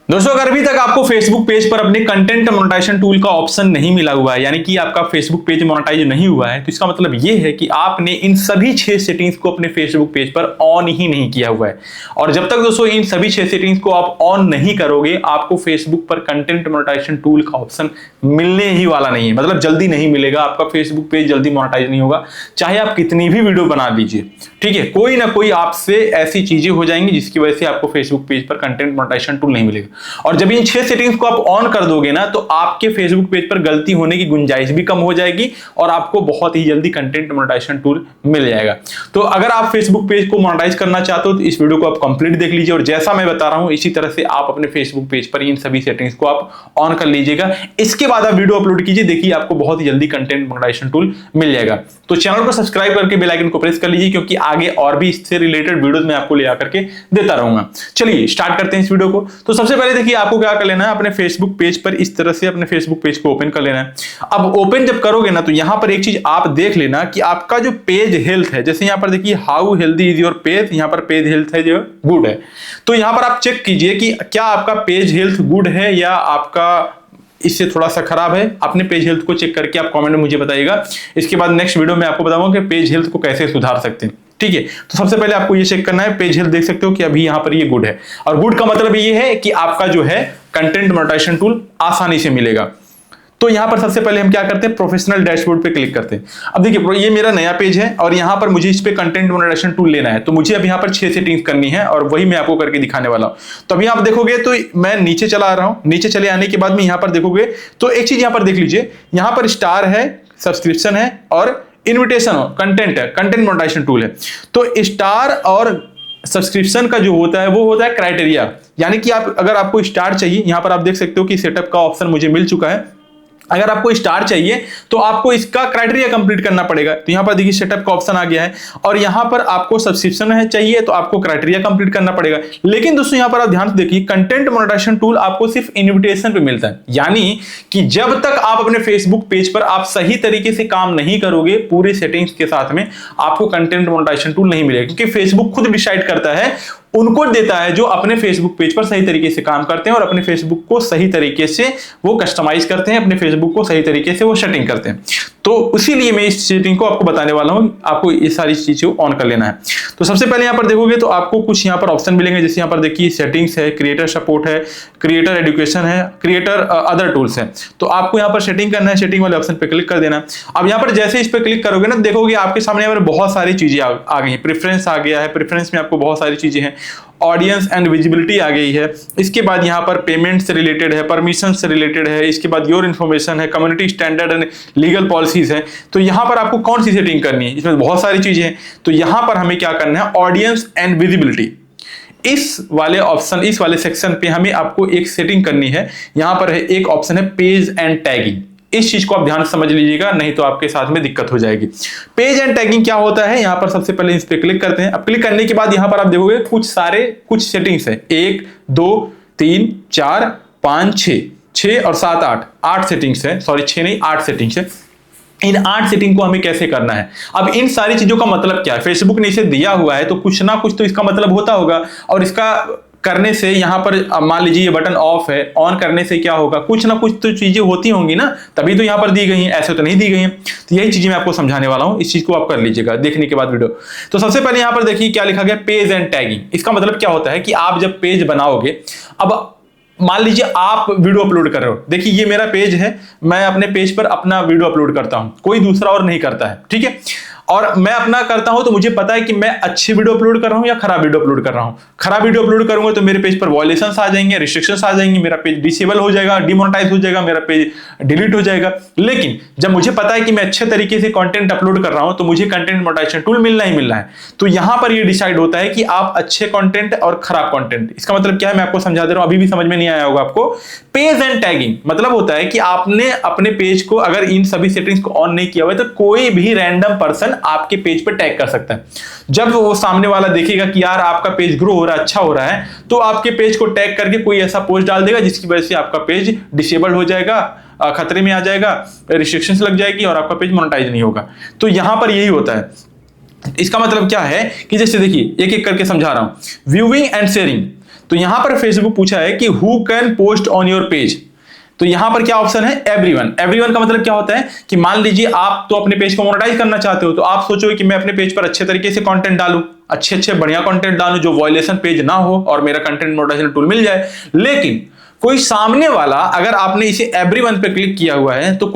दोस्तों अगर अभी तक आपको फेसबुक पेज पर अपने कंटेंट मोनेटाइजेशन टूल का ऑप्शन नहीं मिला हुआ है, यानी कि आपका फेसबुक पेज मोनेटाइज नहीं हुआ है, तो इसका मतलब ये है कि आपने इन सभी 6 सेटिंग्स को अपने फेसबुक पेज पर ऑन ही नहीं किया हुआ है। और जब तक दोस्तों इन सभी 6 सेटिंग्स को आप ऑन नहीं करोगे, आपको फेसबुक पर कंटेंट मोनेटाइजेशन टूल का ऑप्शन मिलने ही वाला नहीं है। मतलब जल्दी नहीं मिलेगा, आपका फेसबुक पेज जल्दी मोनेटाइज नहीं होगा, चाहे आप कितनी भी वीडियो बना लीजिए। ठीक है, कोई ना कोई आपसे ऐसी चीजें हो जाएंगी जिसकी वजह से आपको फेसबुक पेज पर कंटेंट मोनेटाइजेशन टूल नहीं मिलेगा। और जब इन 6 सेटिंग्स को आप ऑन कर दोगे ना, तो आपके फेसबुक पेज पर गलती होने की गुंजाइश भी कम हो जाएगी और आपको बहुत ही जल्दी कंटेंट मोनेटाइजेशन टूल मिल जाएगा। तो अगर आप फेसबुक पेज को मोनेटाइज करना चाहते हो तो इस वीडियो को आप कंप्लीट देख लीजिए, और जैसा मैं बता रहा हूं इसी तरह से आप अपने फेसबुक पेज पर इन सभी सेटिंग्स को आप ऑन कर लीजिएगा। इसके बाद आप वीडियो अपलोड कीजिए, देखिए आपको बहुत ही जल्दी कंटेंट मोनेटाइजेशन टूल मिल जाएगा। तो चैनल को सब्सक्राइब करके बेल आइकन को प्रेस कर लीजिए, क्योंकि आगे और भी इससे रिलेटेड वीडियोस मैं आपको ले आकर के देता रहूंगा। चलिए स्टार्ट करते हैं इस वीडियो को। तो सबसे पहले देखिए आपको क्या कर लेना है, अपने फेसबुक पेज पर इस तरह से अपने फेसबुक पेज को ओपन कर लेना है। अब ओपन जब करोगे ना, तो यहां पर एक चीज आप देख लेना कि आपका जो पेज हेल्थ है, जैसे यहां पर देखिए how healthy is your page, यहां पर पेज हेल्थ है जो गुड है। तो यहां पर आप चेक कीजिए कि क्या आपका पेज हेल्थ गुड है या आपका इससे थोड़ा सा खराब है। अपने पेज हेल्थ को चेक करके आप कमेंट में मुझे बताइएगा। इसके बाद नेक्स्ट वीडियो में आपको बताऊंगा कि पेज हेल्थ को कैसे सुधार सकते हैं। ठीक है, तो सबसे पहले आपको ये चेक करना है, पेज हेल्थ देख सकते हो कि अभी यहां पर ये गुड है, और गुड का मतलब ये है कि आपका जो है कंटेंट मोनेटाइजेशन टूल आसानी से मिलेगा। तो यहां पर सबसे पहले हम क्या करते हैं, प्रोफेशनल डैशबोर्ड पे क्लिक करते हैं। अब देखिए ये मेरा नया पेज है और यहां पर मुझे इस पे कंटेंट मोनेटाइजेशन टूल लेना है, तो मुझे अब यहां पर 6 सेटिंग्स करनी है और वही मैं आपको करके दिखाने वाला हूं। तो अभी आप देखोगे तो मैं नीचे चला आ रहा हूं, नीचे चले आने के बाद में यहां पर देखोगे तो एक चीज यहां पर देख लीजिए, यहां पर स्टार है, सब्सक्रिप्शन है और इन्विटेशन हो, कंटेंट है, कंटेंट मोनेटाइजेशन टूल है। तो स्टार और सब्सक्रिप्शन का जो होता है वो होता है क्राइटेरिया, यानी कि आप अगर आपको स्टार चाहिए, यहां पर आप देख सकते हो कि सेटअप का ऑप्शन मुझे मिल चुका है। अगर आपको स्टार चाहिए तो आपको इसका क्राइटेरिया कंप्लीट करना पड़ेगा। तो यहां पर देखिए सेटअप का ऑप्शन आ गया है, और यहां पर आपको सब्सक्रिप्शन है चाहिए तो आपको क्राइटेरिया कंप्लीट करना पड़ेगा। लेकिन दोस्तों यहां पर आप ध्यान से देखिए, कंटेंट मोनेटाइजेशन टूल आपको सिर्फ इन्विटेशन पे मिलता है, यानी कि जब तक आप अपने फेसबुक पेज पर आप सही तरीके से काम नहीं करोगे पूरे सेटिंग्स के साथ में, आपको कंटेंट मोनेटाइजेशन टूल नहीं मिलेगा। क्योंकि फेसबुक खुद डिसाइड करता है, उनको देता है जो अपने फेसबुक पेज पर सही तरीके से काम करते हैं और अपने फेसबुक को सही तरीके से वो कस्टमाइज करते हैं, अपने फेसबुक को सही तरीके से वो सेटिंग करते हैं। तो इसीलिए मैं इस सेटिंग को आपको बताने वाला हूं, आपको ये सारी चीजें ऑन कर लेना है। तो सबसे पहले यहां पर देखोगे तो आपको कुछ यहां पर ऑप्शन मिलेंगे, जैसे यहां पर देखिए सेटिंग्स है, क्रिएटर सपोर्ट है, क्रिएटर एजुकेशन है, क्रिएटर अदर टूल्स है। तो आपको यहां पर सेटिंग करना है, सेटिंग वाले ऑप्शन पे क्लिक कर देना। अब यहां पर जैसे इस पे क्लिक करोगे ना, देखोगे आपके सामने यहाँ पर बहुत सारी चीजें आ गई हैं। प्रेफरेंस आ गया है, प्रेफरेंस में आपको बहुत सारी चीजें हैं, ऑडियंस एंड विजिबिलिटी आ गई है। इसके बाद यहाँ पर पेमेंट से रिलेटेड है, परमिशन से रिलेटेड है, इसके बाद योर इन्फॉर्मेशन है, community standard and legal policies है। तो यहाँ पर आपको कौन सी सेटिंग करनी है, इसमें बहुत सारी चीजें हैं। तो यहाँ पर हमें क्या करना है, ऑडियंस एंड विजिबिलिटी, इस वाले ऑप्शन, इस वाले सेक्शन पे हमें आपको एक सेटिंग करनी है। यहाँ पर है एक ऑप्शन है पेज एंड टैगिंग, इस चीज को आप ध्यान से समझ लीजिएगा, नहीं तो आपके साथ में दिक्कत हो जाएगी। पेज एंड टैगिंग क्या होता है, यहां पर सबसे पहले इस पे क्लिक करते हैं। अब क्लिक करने के बाद यहां पर आप देखोगे कुछ सेटिंग्स है, 1 2 3 4 5 6 और 7 8 सेटिंग्स है, सॉरी 6 नहीं 8 सेटिंग्स है। इन 8 सेटिंग को हमें कैसे करना है, अब इन सारी चीजों का मतलब क्या है, फेसबुक ने इसे दिया हुआ है तो कुछ ना कुछ तो इसका मतलब होता होगा। और इसका करने से यहां पर मान लीजिए ये बटन ऑफ है, ऑन करने से क्या होगा, कुछ ना कुछ तो चीजें होती होंगी ना, तभी तो यहां पर दी गई हैं, ऐसे तो नहीं दी गई हैं। तो यही चीजें मैं आपको समझाने वाला हूं, इस चीज को आप कर लीजिएगा देखने के बाद वीडियो। तो सबसे पहले यहां पर देखिए क्या लिखा गया, पेज एंड टैगिंग। इसका मतलब क्या होता है कि आप जब पेज बनाओगे, अब मान लीजिए आप वीडियो अपलोड कर रहे हो, देखिए ये मेरा पेज है, मैं अपने पेज पर अपना वीडियो अपलोड करता हूं, कोई दूसरा और नहीं करता है। ठीक है, और मैं अपना करता हूं तो मुझे पता है कि मैं अच्छी वीडियो अपलोड कर रहा हूं या खराब वीडियो अपलोड कर रहा हूं। खराब वीडियो अपलोड करूंगा तो मेरे पेज पर वॉयलेशंस आ जाएंगे, रिस्ट्रिक्शंस आ जाएंगे, मेरा पेज डिसेबल हो जाएगा, डिमोनेटाइज हो जाएगा, मेरा पेज डिलीट हो जाएगा। लेकिन जब मुझे पता है कि मैं अच्छे तरीके से कंटेंट अपलोड कर रहा हूं तो मुझे कंटेंट मोनेटाइजेशन टूल मिलना ही मिलना है। तो यहां पर ये डिसाइड होता है कि आप अच्छे कंटेंट और खराब कंटेंट, इसका मतलब क्या है मैं आपको समझा दे रहा हूं, अभी भी समझ में नहीं आया होगा आपको। पेज एंड टैगिंग मतलब होता है कि आपने अपने पेज को अगर इन सभी सेटिंग्स को ऑन नहीं किया हुआ है तो कोई भी रैंडम पर्सन आपके पेज पर टैग कर सकता है। जब वो सामने वाला देखेगा कि यार आपका पेज ग्रो हो रहा है, अच्छा हो रहा है, तो आपके पेज को टैग करके कोई ऐसा पोस्ट डाल देगा जिसकी वजह से आपका पेज डिसेबल हो जाएगा, खतरे में आ जाएगा, रिस्ट्रिक्शंस लग जाएगी और आपका पेज मोनेटाइज नहीं होगा। तो यहां पर यही होता है। इसका मतलब क्या है कि जैसे देखिए एक एक करके समझा रहा हूं, व्यूइंग एंड शेयरिंग। तो यहां पर फेसबुक पूछा है कि who can post on your page. तो यहां पर क्या ऑप्शन है, एवरीवन। एवरीवन का मतलब क्या होता है कि मान लीजिए आप तो अपने पेज को मोनेटाइज करना चाहते हो, तो आप सोचो कि मैं अपने पेज पर अच्छे तरीके से कंटेंट डालूं, अच्छे बढ़िया कंटेंट डालूं जो वायलेशन पेज ना हो और मेरा कंटेंट मोनेटाइजेशन टूल मिल जाए। लेकिन कोई सामने वाला, अगर आपने इसे एवरीवन पे क्लिक किया हुआ है, तो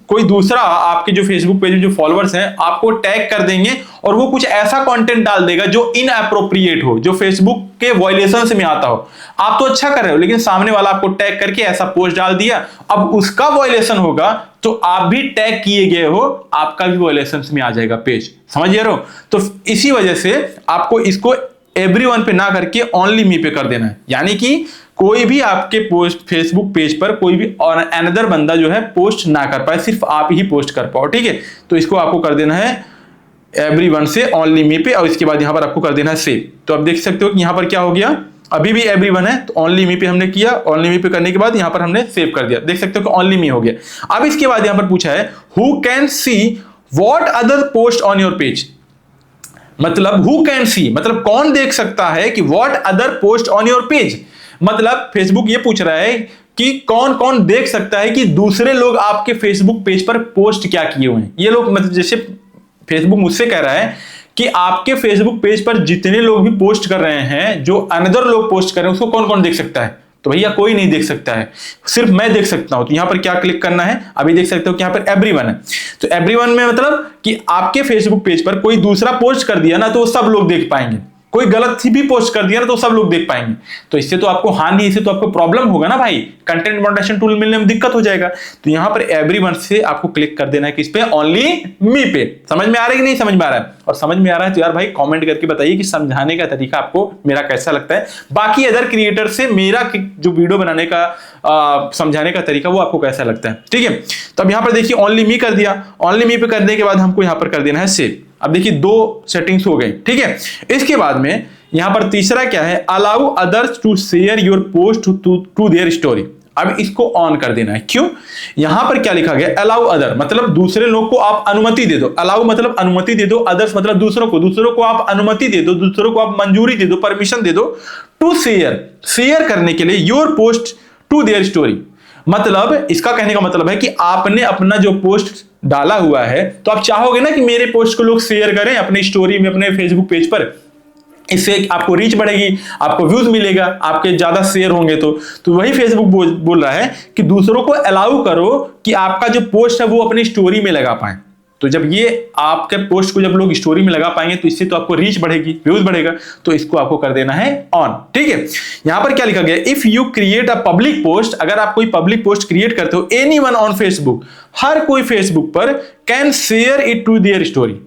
कोई दूसरा आपके जो फेसबुक पेज में जो फॉलोअर्स हैं आपको टैग कर देंगे और वो कुछ ऐसा कंटेंट डाल देगा जो इनएप्रोप्रिएट हो, जो फेसबुक के वायलेशन में आता हो। आप तो अच्छा कर रहे हो लेकिन सामने वाला आपको टैग करके ऐसा पोस्ट डाल दिया, अब उसका वायलेशन होगा तो आप भी टैग किए गए हो, आपका भी वायलेशन में आ जाएगा पेज। समझ रहे हो? तो इसी वजह से आपको इसको एवरीवन पे ना करके ओनली मी पे कर देना है, यानी कि कोई भी आपके पोस्ट फेसबुक पेज पर कोई भी और अनदर बंदा जो है पोस्ट ना कर पाए, सिर्फ आप ही पोस्ट कर पाओ। ठीक है, तो इसको आपको कर देना है एवरीवन से ओनली मी पे, और इसके बाद यहां पर आपको कर देना है सेव। तो आप देख सकते हो कि यहां पर क्या हो गया, अभी भी एवरीवन है तो ओनली मी पे हमने किया, ओनली मी पे करने के बाद यहां पर हमने सेव कर दिया। देख सकते हो कि ओनली मी हो गया। अब इसके बाद यहां पर पूछा है who can see what other post on your page. मतलब हु कैन सी मतलब कौन देख सकता है कि what other post on your page, मतलब फेसबुक ये पूछ रहा है कि कौन कौन देख सकता है कि दूसरे लोग आपके फेसबुक पेज पर पोस्ट क्या किए हुए हैं। ये लोग, मतलब जैसे फेसबुक मुझसे कह रहा है कि आपके फेसबुक पेज पर जितने लोग भी पोस्ट कर रहे हैं, जो अनदर लोग पोस्ट कर रहे हैं, उसको कौन कौन देख सकता है। तो भैया कोई नहीं देख सकता है, सिर्फ मैं देख सकता हूं। तो यहां पर क्या क्लिक करना है, अभी देख सकते हो कि यहां पर एवरीवन है। तो एवरीवन में मतलब कि आपके फेसबुक पेज पर कोई दूसरा पोस्ट कर दिया ना तो वो सब लोग देख पाएंगे, कोई गलत भी पोस्ट कर दिया ना तो सब लोग देख पाएंगे। तो इससे तो आपको हानि, इससे तो आपको प्रॉब्लम होगा ना भाई, कंटेंट मोनेटाइजेशन टूल मिलने में दिक्कत हो जाएगा। तो यहां पर एवरीवन से आपको क्लिक कर देना है किस पे, ओनली मी पे। समझ में आ रहा है कि नहीं समझ में आ रहा है? और समझ में आ रहा है तो यार भाई कमेंट करके बताइए कि समझाने का तरीका आपको मेरा कैसा लगता है, बाकी अदर क्रिएटर से मेरा जो वीडियो बनाने का समझाने का तरीका वो आपको कैसा लगता है। ठीक है, तो अब यहां पर देखिए ओनली मी कर दिया, ओनली मी पे करने के बाद हमको यहां पर कर देना है सेव। अब देखिए दो सेटिंग्स हो गई। ठीक है, इसके बाद में यहां पर तीसरा क्या है, allow others to share your post to their story. अब इसको ऑन कर देना है। क्यों? यहां पर क्या लिखा गया, अलाउ अदर मतलब दूसरे लोग को आप अनुमति दे दो। अलाउ मतलब अनुमति दे दो, अदर्स मतलब दूसरों को आप अनुमति दे दो, दूसरों को आप मंजूरी दे दो, परमिशन दे दो टू शेयर करने के लिए your post to their story. मतलब इसका कहने का मतलब है कि आपने अपना जो पोस्ट डाला हुआ है तो आप चाहोगे ना कि मेरे पोस्ट को लोग शेयर करें अपनी स्टोरी में, अपने फेसबुक पेज पर। इससे आपको रीच बढ़ेगी, आपको व्यूज मिलेगा, आपके ज्यादा शेयर होंगे। तो वही फेसबुक बोल रहा है कि दूसरों को अलाउ करो कि आपका जो पोस्ट है वो अपनी स्टोरी में लगा पाए। तो जब ये आपके पोस्ट को जब लोग स्टोरी में लगा पाएंगे तो इससे तो आपको रीच बढ़ेगी, व्यूज बढ़ेगा। तो इसको आपको कर देना है ऑन। ठीक है, यहां पर क्या लिखा गया, if you create a public post, अगर आप कोई पब्लिक पोस्ट क्रिएट करते हो, एनीवन ऑन फेसबुक, हर कोई फेसबुक पर can share it to their story,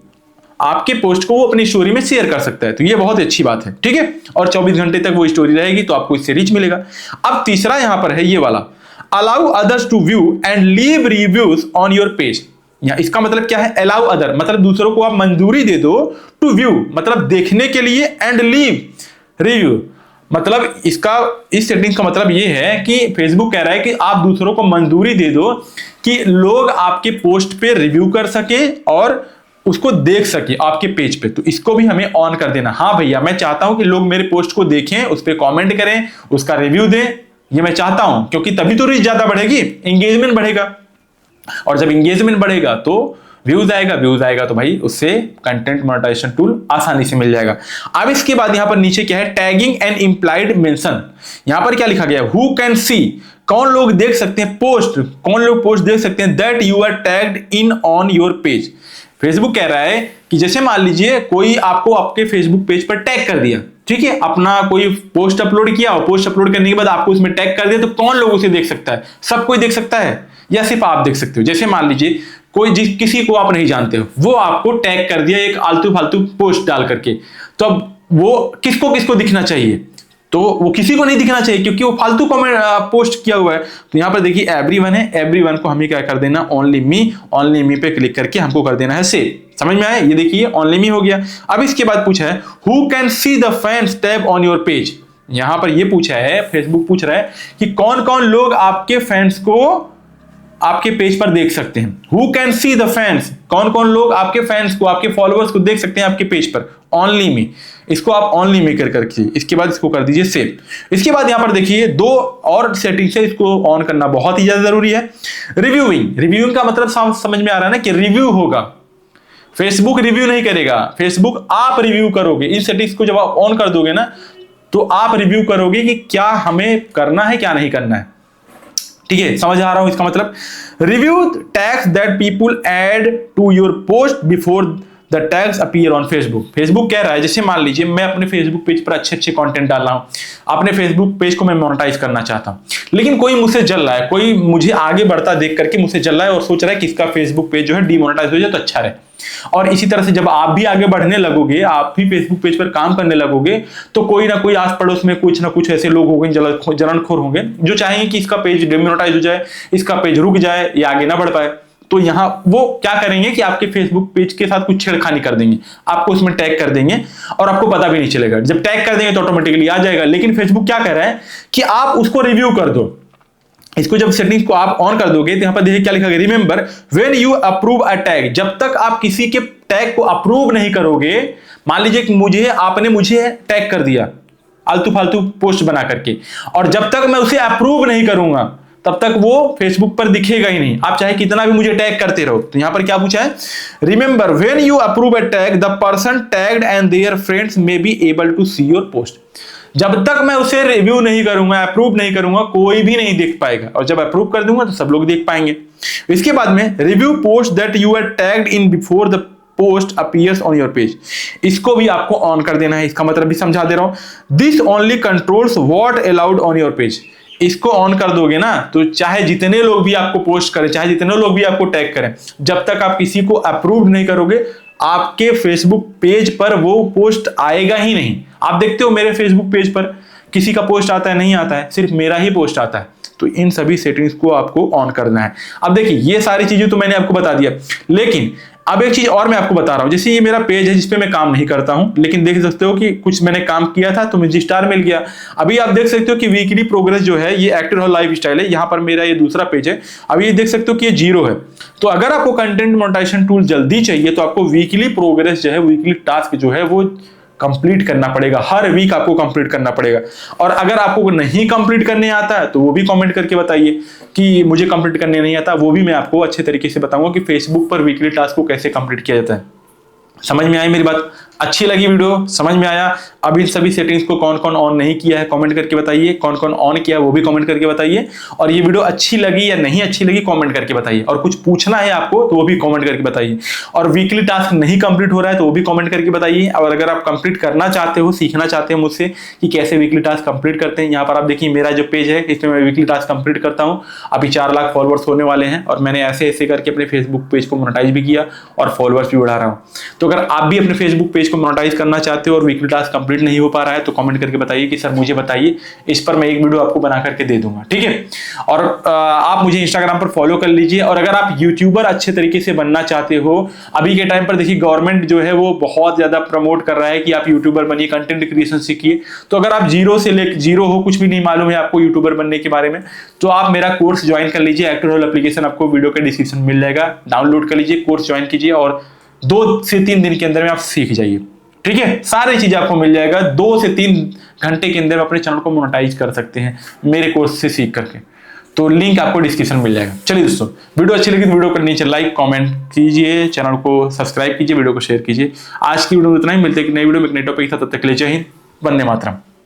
आपके पोस्ट को वो अपनी स्टोरी में शेयर कर सकता है। तो ये बहुत अच्छी बात है। ठीक है, और 24 घंटे तक वो स्टोरी रहेगी तो आपको इससे रीच मिलेगा। अब तीसरा यहां पर है ये वाला, allow others to view and leave reviews on your page. इसका मतलब क्या है, अलाउ अदर मतलब दूसरों को आप मंजूरी दे दो, टू व्यू मतलब देखने के लिए, एंड लीव रिव्यू मतलब इस सेटिंग का मतलब ये है कि फेसबुक कह रहा है कि आप दूसरों को मंजूरी दे दो कि लोग आपके पोस्ट पे रिव्यू कर सके और उसको देख सके आपके पेज पे। तो इसको भी हमें ऑन कर देना। हाँ भैया, मैं चाहता हूं कि लोग मेरे पोस्ट को देखें, उस पर कॉमेंट करें, उसका रिव्यू दें, ये मैं चाहता हूं, क्योंकि तभी तो रीच ज्यादा बढ़ेगी, एंगेजमेंट बढ़ेगा। और जब एंगेजमेंट बढ़ेगा तो व्यूज आएगा तो भाई उससे कंटेंट मोनेटाइजेशन टूल आसानी से मिल जाएगा। अब इसके बाद यहां पर नीचे क्या है, टैगिंग एंड इंप्लाइड मेंशन। यहां पर क्या लिखा गया, हु कैन सी, कौन लोग देख सकते हैं पोस्ट, कौन लोग पोस्ट देख सकते हैं, that you are tagged in on your page. Facebook कह रहा है कि जैसे मान लीजिए कोई आपको आपके फेसबुक पेज पर टैग कर दिया, ठीक है, अपना कोई पोस्ट अपलोड किया और पोस्ट अपलोड करने के बाद आपको उसमें टैग कर दिया, तो कौन लोग उसे देख सकता है, सब कोई देख सकता है या सिर्फ आप देख सकते हो। जैसे मान लीजिए कोई किसी को आप नहीं जानते हो, वो आपको टैग कर दिया एक आलतू फालतू पोस्ट डाल करके, तो अब वो किसको किसको दिखना चाहिए, तो वो किसी को नहीं दिखना चाहिए क्योंकि वो फालतू कमेंट पोस्ट किया हुआ है। तो यहां पर देखिए एवरीवन है, एवरीवन को हमें क्या कर देना, ओनली मी पे क्लिक करके हमको कर देना है सेव। समझ में आया? ये देखिए ओनली मी हो गया। अब इसके बाद पूछा है who can see the fans tab on your page. यहां पर ये पूछा है, फेसबुक पूछ रहा है कि कौन कौन लोग आपके फैंस को आपके पेज पर देख सकते हैं। Who can see the fans, कौन कौन लोग आपके फैंस को, आपके फॉलोअर्स को देख सकते हैं आपके पेज पर, ओनली में। इसको आप ओनली में कर करके इसके बाद इसको कर दीजिए सेव। इसके बाद यहां पर देखिए दो और सेटिंग्स है, इसको ऑन करना बहुत ही ज्यादा जरूरी है। रिव्यूइंग का मतलब समझ में आ रहा है ना कि रिव्यू होगा, फेसबुक रिव्यू नहीं करेगा, फेसबुक आप रिव्यू करोगे। इन सेटिंग्स को जब आप ऑन कर दोगे ना तो आप रिव्यू करोगे कि क्या हमें करना है क्या नहीं करना है। ठीक है, समझ आ रहा हूं इसका मतलब। Review tags that people add to your post before the tags appear on Facebook. Facebook कह रहा है, जैसे मान लीजिए मैं अपने फेसबुक पेज पर अच्छे अच्छे कंटेंट डाल रहा हूं, अपने फेसबुक पेज को मैं मोनेटाइज करना चाहता हूं, लेकिन कोई मुझसे जल रहा है, कोई मुझे आगे बढ़ता देख करके मुझसे जल रहा है और सोच रहा है कि इसका फेसबुक पेज जो है डीमोनेटाइज हो जाए तो अच्छा रहे। और इसी तरह से जब आप भी आगे बढ़ने लगोगे, आप भी फेसबुक पेज पर काम करने लगोगे, तो कोई ना कोई आस पड़ोस में कुछ ना कुछ ऐसे लोग होंगे, जलनखोर होंगे, जो चाहेंगे कि इसका पेज डीमोनेटाइज हो जाए, इसका पेज रुक जाए या आगे ना बढ़ पाए। तो यहां वो क्या करेंगे कि आपके फेसबुक पेज के साथ कुछ छेड़खानी कर देंगे, आपको उसमें टैग कर देंगे और आपको पता भी नहीं चलेगा। जब टैग कर देंगे तो ऑटोमेटिकली आ जाएगा, लेकिन फेसबुक क्या कह रहा है कि आप उसको रिव्यू कर दो। इसको जब सेटिंग्स को आप ऑन कर दोगे तो यहां पर देखिए क्या लिखा गया, remember when you approve a tag. जब तक आप किसी के टैग को अप्रूव नहीं करोगे, मान लीजिए कि आपने मुझे टैग कर दिया आलतू फालतू पोस्ट बना करके, और जब तक मैं उसे अप्रूव नहीं करूंगा तब तक वो फेसबुक पर दिखेगा ही नहीं, आप चाहे कितना भी मुझे टैग करते रहो। तो यहां पर क्या पूछा है, remember when you approve a tag the person tagged and their friends may be able to see your post. जब तक मैं उसे रिव्यू नहीं करूंगा, अप्रूव नहीं करूंगा, कोई भी नहीं देख पाएगा, और जब अप्रूव कर दूंगा तो सब लोग देख पाएंगे। इसके बाद में review post that you are tagged in before the post appears on your page. इसको भी आपको ऑन कर देना है, इसका मतलब भी समझा दे रहा हूं। This only controls what allowed on your page. इसको ऑन कर दोगे ना तो चाहे जितने लोग भी आपको पोस्ट करें, चाहे जितने लोग भी आपको टैग करें, जब तक आप किसी को अप्रूव नहीं करोगे आपके फेसबुक पेज पर वो पोस्ट आएगा ही नहीं। आप देखते हो मेरे फेसबुक पेज पर किसी का पोस्ट आता है नहीं आता है, सिर्फ मेरा ही पोस्ट आता है। तो इन सभी सेटिंग्स को आपको ऑन करना है। अब देखिए ये सारी चीजें तो मैंने आपको बता दिया, लेकिन अब एक चीज और मैं आपको बता रहा हूं। जैसे ये मेरा पेज है जिसपे मैं काम नहीं करता हूं, लेकिन देख सकते हो कि कुछ मैंने काम किया था तो मुझे स्टार मिल गया। अभी आप देख सकते हो कि वीकली प्रोग्रेस जो है ये एक्टिव लाइफ स्टाइल है, यहां पर मेरा ये दूसरा पेज है। अभी ये देख सकते हो कि ये 0 है। तो अगर आपको कंटेंट मोनेटाइजेशन टूल जल्दी चाहिए तो आपको वीकली प्रोग्रेस जो है, वीकली टास्क जो है वो कंप्लीट करना पड़ेगा, हर वीक आपको कंप्लीट करना पड़ेगा। और अगर आपको नहीं कंप्लीट करने आता है तो वो भी कमेंट करके बताइए कि मुझे कंप्लीट करने नहीं आता, वो भी मैं आपको अच्छे तरीके से बताऊंगा कि फेसबुक पर वीकली टास्क को कैसे कंप्लीट किया जाता है। समझ में आई मेरी बात? अच्छी लगी वीडियो? समझ में आया? अब इन सभी सेटिंग्स को कौन कौन ऑन नहीं किया है कमेंट करके बताइए, कौन कौन ऑन किया वो भी कमेंट करके बताइए। और ये वीडियो अच्छी लगी या नहीं अच्छी लगी कमेंट करके बताइए, और कुछ पूछना है आपको तो वो भी कमेंट करके बताइए। और वीकली टास्क नहीं कंप्लीट हो रहा है तो वो भी कमेंट करके बताइए। और अगर आप कंप्लीट करना चाहते हो, सीखना चाहते हो मुझसे कि कैसे वीकली टास्क कंप्लीट करते हैं, यहाँ पर आप देखिए मेरा जो पेज है इसमें मैं वीकली टास्क कंप्लीट करता हूँ। अभी 4 लाख फॉलोअर्स होने वाले हैं और मैंने ऐसे ऐसे करके अपने फेसबुक पेज को मोनेटाइज भी किया और फॉलोअर्स भी बढ़ा रहा हूँ। तो अगर आप भी अपने फेसबुक पेज को मोनेटाइज करना चाहते हो और वीकली टास्क कंप्लीट नहीं हो पा रहा है तो कमेंट करके बताइए कि सर मुझे बताइए, इस पर मैं एक वीडियो आपको बना करके दे दूंगा, ठीक है। और आप मुझे इंस्टाग्राम पर फॉलो कर लीजिए। और अगर आप यूट्यूबर अच्छे तरीके से बनना चाहते हो, अभी के टाइम पर देखिए गवर्नमेंट जो है वो बहुत ज्यादा प्रमोट कर रहा है कि आप यूट्यूबर बनिए, कंटेंट क्रिएशन सीखिए। तो अगर आप जीरो हो, कुछ भी नहीं मालूम है आपको यूट्यूबर बनने के बारे में, तो आप मेरा कोर्स ज्वाइन कर लीजिए। एक्टिव रोल एप्लीकेशन आपको वीडियो के डिस्क्रिप्शन मिल जाएगा, डाउनलोड कर लीजिए, कोर्स ज्वाइन कीजिए और 2 से 3 दिन के अंदर में आप सीख जाइए, ठीक है। सारी चीजें आपको मिल जाएगा, 2 से 3 घंटे के अंदर अपने चैनल को मोनेटाइज कर सकते हैं मेरे कोर्स से सीख करके। तो लिंक आपको डिस्क्रिप्शन में मिल जाएगा। चलिए दोस्तों, वीडियो अच्छी लगी तो वीडियो को नीचे लाइक कमेंट कीजिए, चैनल को सब्सक्राइब कीजिए, वीडियो को शेयर कीजिए। आज की वीडियो में इतना ही, मिलते हैं कि नई वीडियो में एक नए टॉपिक के साथ। तब तक के लिए जय हिंद, वंदे मातरम।